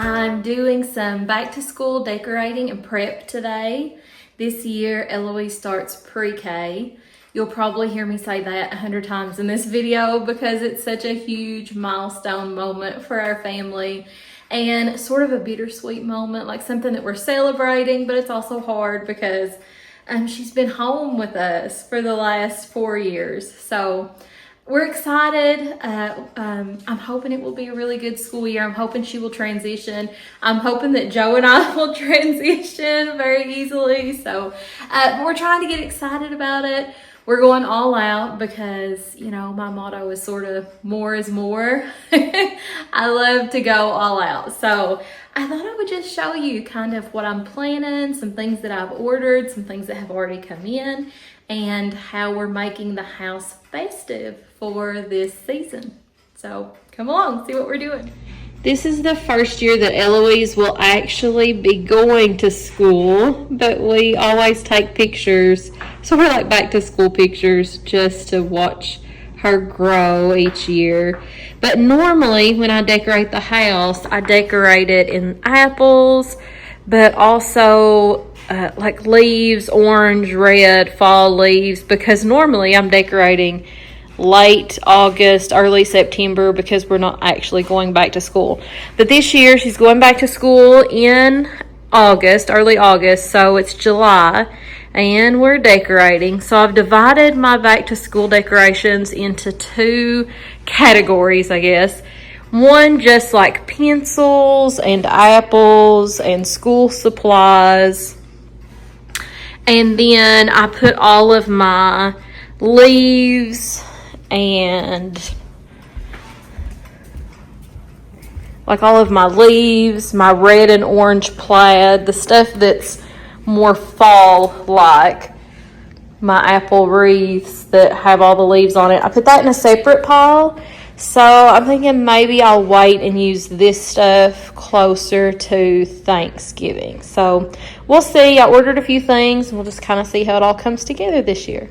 I'm doing some back to school decorating and prep today. This year, Eloise starts pre-K. You'll probably hear me say that 100 times in this video because it's such a huge milestone moment for our family and sort of a bittersweet moment, like something that we're celebrating, but it's also hard because she's been home with us for the last 4 years. So we're excited. I'm hoping it will be a really good school year. I'm hoping she will transition. I'm hoping that Joe and I will transition very easily. So we're trying to get excited about it. We're going all out because, you know, my motto is sort of more is more. I love to go all out. So I thought I would just show you kind of what I'm planning, some things that I've ordered, some things that have already come in, and how we're making the house festive for this season. So come along, see what we're doing. This is the first year that Eloise will actually be going to school, but we always take pictures, sort of like back to school pictures, just to watch her grow each year. But normally when I decorate the house, I decorate it in apples, but also like leaves, orange, red, fall leaves, because normally I'm decorating late August, early September, because we're not actually going back to school. But this year she's going back to school in August, early August, so it's July, and we're decorating. So I've divided my back to school decorations into two categories, I guess. One just like pencils and apples and school supplies. And then I put all of my leaves and like all of my leaves, my red and orange plaid, the stuff that's more fall-like, my apple wreaths that have all the leaves on it. I put that in a separate pile. So I'm thinking maybe I'll wait and use this stuff closer to Thanksgiving. So we'll see. I ordered a few things and we'll just kind of see how it all comes together this year.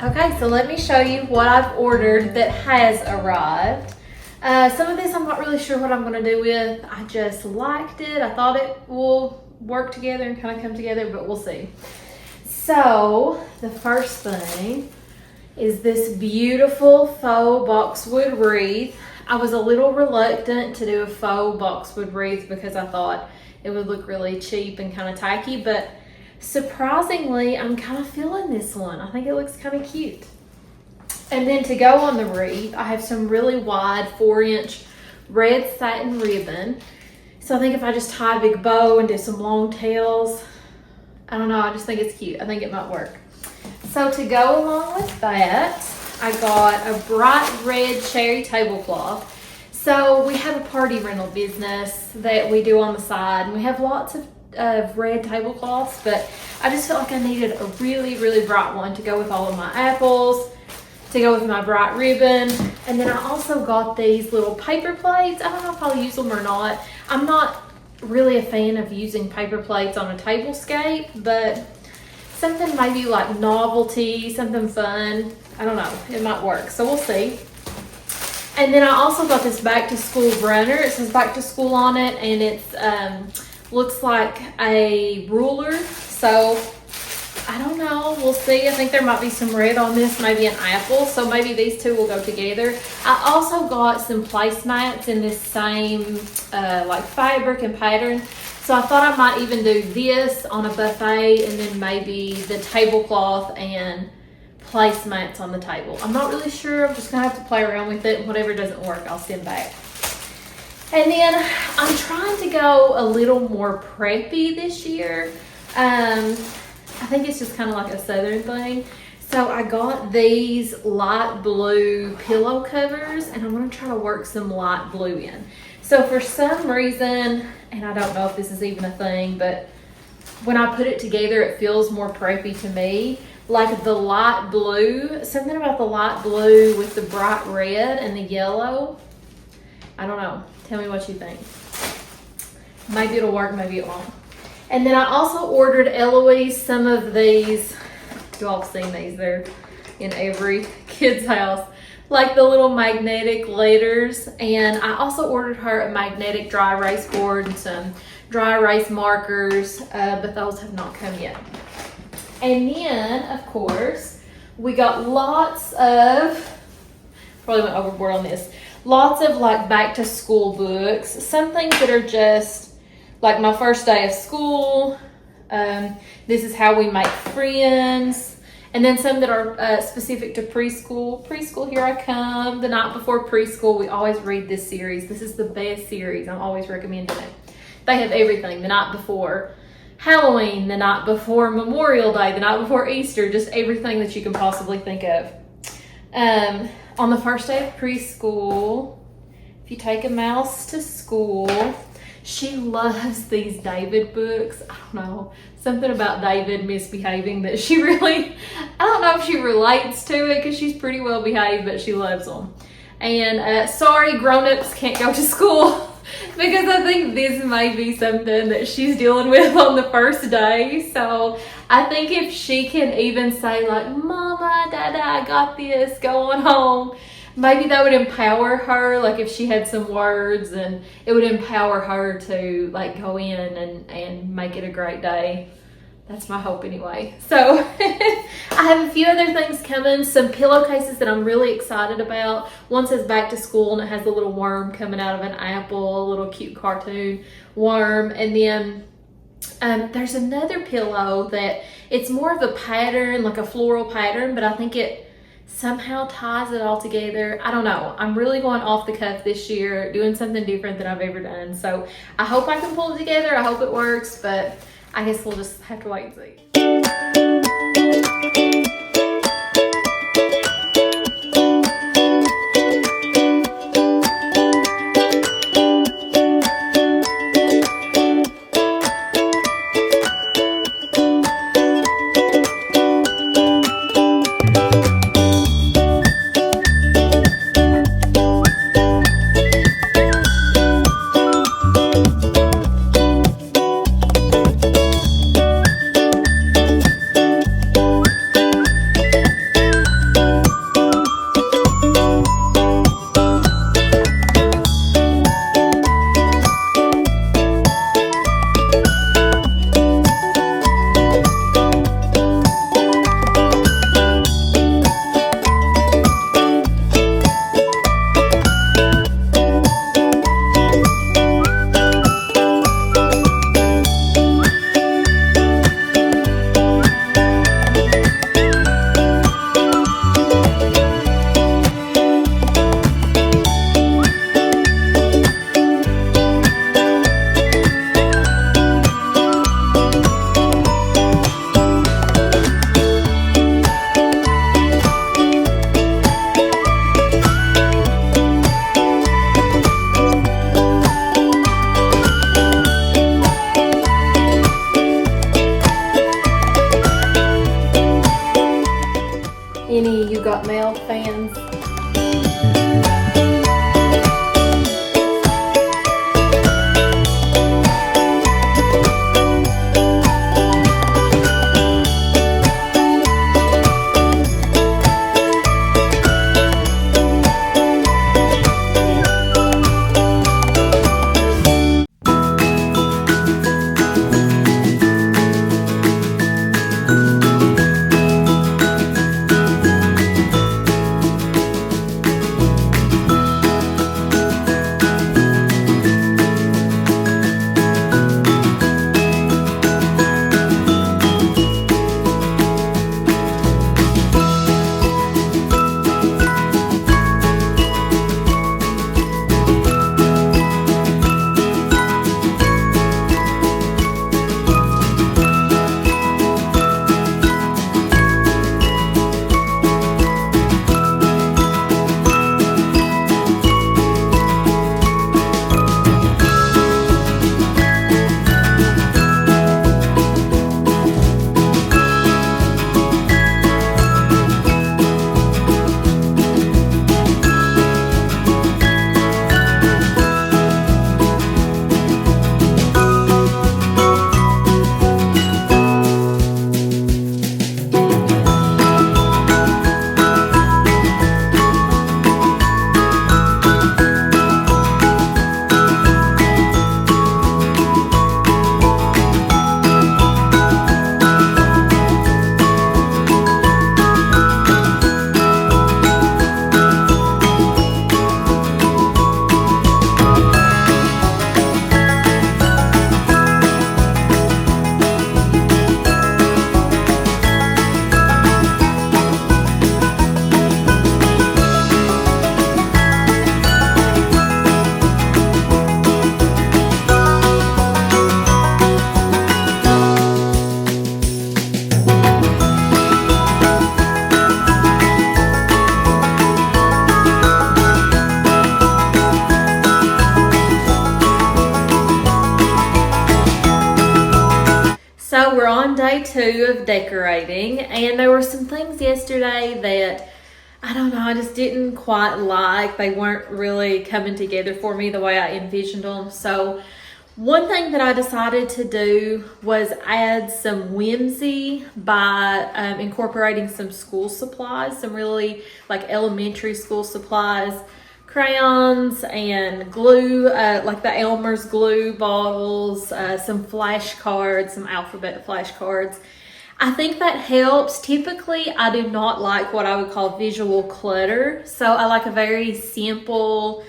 Okay, so let me show you what I've ordered that has arrived. Some of this I'm not really sure what I'm going to do with. I just liked it. I thought it will work together and kind of come together, but we'll see. So the first thing is this beautiful faux boxwood wreath. I was a little reluctant to do a faux boxwood wreath because I thought it would look really cheap and kind of tacky, but surprisingly, I'm kind of feeling this one. I think it looks kind of cute. And then to go on the wreath, I have some really wide 4-inch red satin ribbon. So I think if I just tie a big bow and do some long tails, I don't know, I just think it's cute. I think it might work. So to go along with that, I got a bright red cherry tablecloth. So we have a party rental business that we do on the side, and we have lots of red tablecloths, but I just felt like I needed a really, really bright one to go with all of my apples, to go with my bright ribbon. And then I also got these little paper plates. I don't know if I'll use them or not. I'm not really a fan of using paper plates on a tablescape, but something maybe like novelty, something fun. I don't know, it might work, so we'll see. And then I also got this back to school runner. It says back to school on it, and it's looks like a ruler. So I don't know, we'll see. I think there might be some red on this, maybe an apple, so maybe these two will go together. I also got some placemats in this same like fabric and pattern, so I thought I might even do this on a buffet and then maybe the tablecloth and placemats on the table. I'm not really sure. I'm just gonna have to play around with it, and whatever doesn't work I'll send back. And then I'm trying to go a little more preppy this year. I think it's just kind of like a southern thing. So I got these light blue pillow covers, and I'm going to try to work some light blue in. So for some reason, and I don't know if this is even a thing, but when I put it together, it feels more preppy to me. Like the light blue, something about the light blue with the bright red and the yellow. I don't know. Tell me what you think. Maybe it'll work, maybe it won't. And then I also ordered Eloise some of these. You all have seen these. They're in every kid's house. Like the little magnetic letters. And I also ordered her a magnetic dry erase board and some dry erase markers, but those have not come yet. And then, of course, we got lots of, probably went overboard on this, lots of like back to school books. Some things that are just like my first day of school. This is how we make friends. And then some that are specific to preschool. Preschool, here I come. The night before preschool, we always read this series. This is the best series. I'm always recommending it. They have everything. The night before Halloween, the night before Memorial Day, the night before Easter, just everything that you can possibly think of. On the first day of preschool, if you take a mouse to school, she loves these David books. I don't know, something about David misbehaving that she really, I don't know if she relates to it because she's pretty well behaved, but she loves them. And sorry, grown-ups can't go to school because I think this may be something that she's dealing with on the first day. So I think if she can even say like, Mama, Dada, I got this, going home, maybe that would empower her. Like if she had some words, and it would empower her to like go in and make it a great day. That's my hope anyway. So I have a few other things coming. Some pillowcases that I'm really excited about. One says back to school and it has a little worm coming out of an apple, a little cute cartoon worm. And then there's another pillow that it's more of a pattern, like a floral pattern, but I think it somehow ties it all together. I don't know. I'm really going off the cuff this year, doing something different than I've ever done. So I hope I can pull it together. I hope it works, but I guess we'll just have to wait and see. Any You Got Mail fans? So we're on day 2 of decorating, and there were some things yesterday that I don't know, I just didn't quite like. They weren't really coming together for me the way I envisioned them. So one thing that I decided to do was add some whimsy by incorporating some school supplies, some really like elementary school supplies, crayons and glue, like the Elmer's glue bottles, some flashcards, some alphabet flashcards. I think that helps. Typically, I do not like what I would call visual clutter. So I like a very simple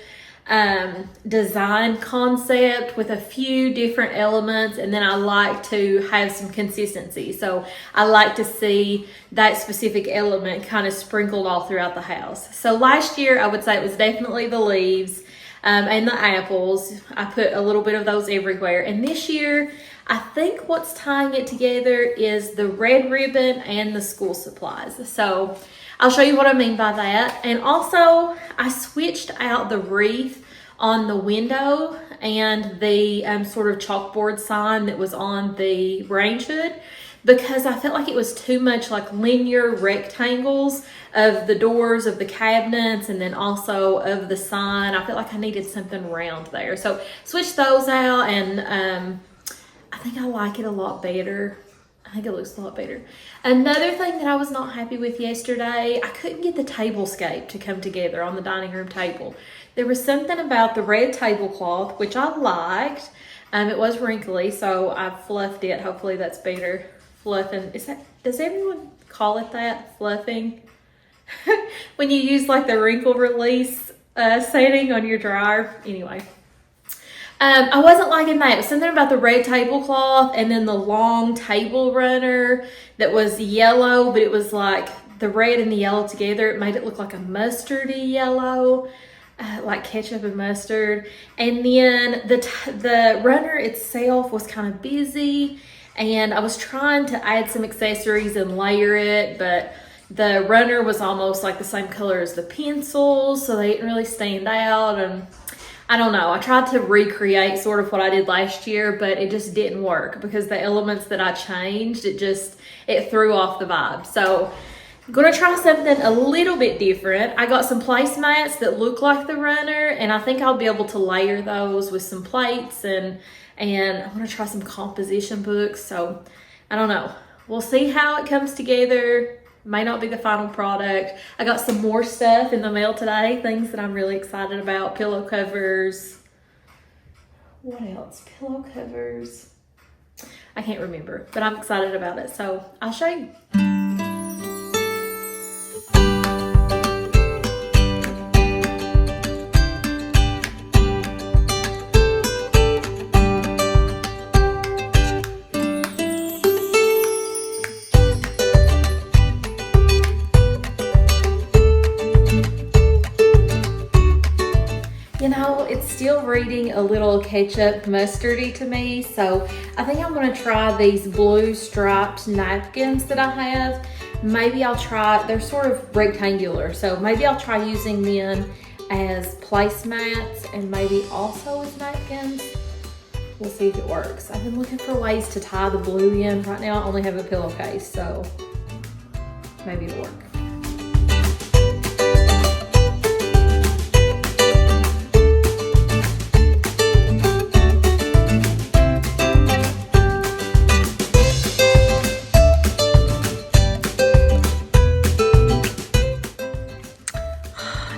design concept with a few different elements, and then I like to have some consistency. So I like to see that specific element kind of sprinkled all throughout the house. So last year, I would say it was definitely the leaves and the apples. I put a little bit of those everywhere. And this year, I think what's tying it together is the red ribbon and the school supplies. So I'll show you what I mean by that. And also, I switched out the wreath on the window and the sort of chalkboard sign that was on the range hood, because I felt like it was too much like linear rectangles of the doors of the cabinets and then also of the sign. I felt like I needed something round there. So switched those out, and I think I like it a lot better. I think it looks a lot better. Another thing that I was not happy with yesterday, I couldn't get the tablescape to come together on the dining room table. There was something about the red tablecloth, which I liked. It was wrinkly, so I fluffed it. Hopefully that's better. Fluffing. Does everyone call it that? Fluffing? When you use like the wrinkle release setting on your dryer. Anyway. I wasn't liking that. It was something about the red tablecloth and then the long table runner that was yellow, but it was like the red and the yellow together. It made it look like a mustardy yellow, like ketchup and mustard. And then the runner itself was kind of busy, and I was trying to add some accessories and layer it, but the runner was almost like the same color as the pencils, so they didn't really stand out. And I don't know, I tried to recreate sort of what I did last year, but it just didn't work because the elements that I changed, it threw off the vibe. So I'm gonna try something a little bit different. I got some placemats that look like the runner, and I think I'll be able to layer those with some plates, and I'm gonna try some composition books. So I don't know, we'll see how it comes together. May not be the final product. I got some more stuff in the mail today, things that I'm really excited about. Pillow covers. What else? Pillow covers. I can't remember, but I'm excited about it. So I'll show you. You know, it's still reading a little ketchup mustardy to me, so I think I'm gonna try these blue striped napkins that I have. Maybe I'll try, they're sort of rectangular, so maybe I'll try using them as placemats and maybe also as napkins. We'll see if it works. I've been looking for ways to tie the blue in. Right now I only have a pillowcase, so maybe it'll work.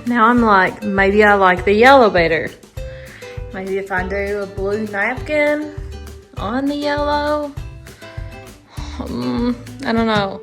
Now I'm like, maybe I like the yellow better. Maybe if I do a blue napkin on the yellow. I don't know.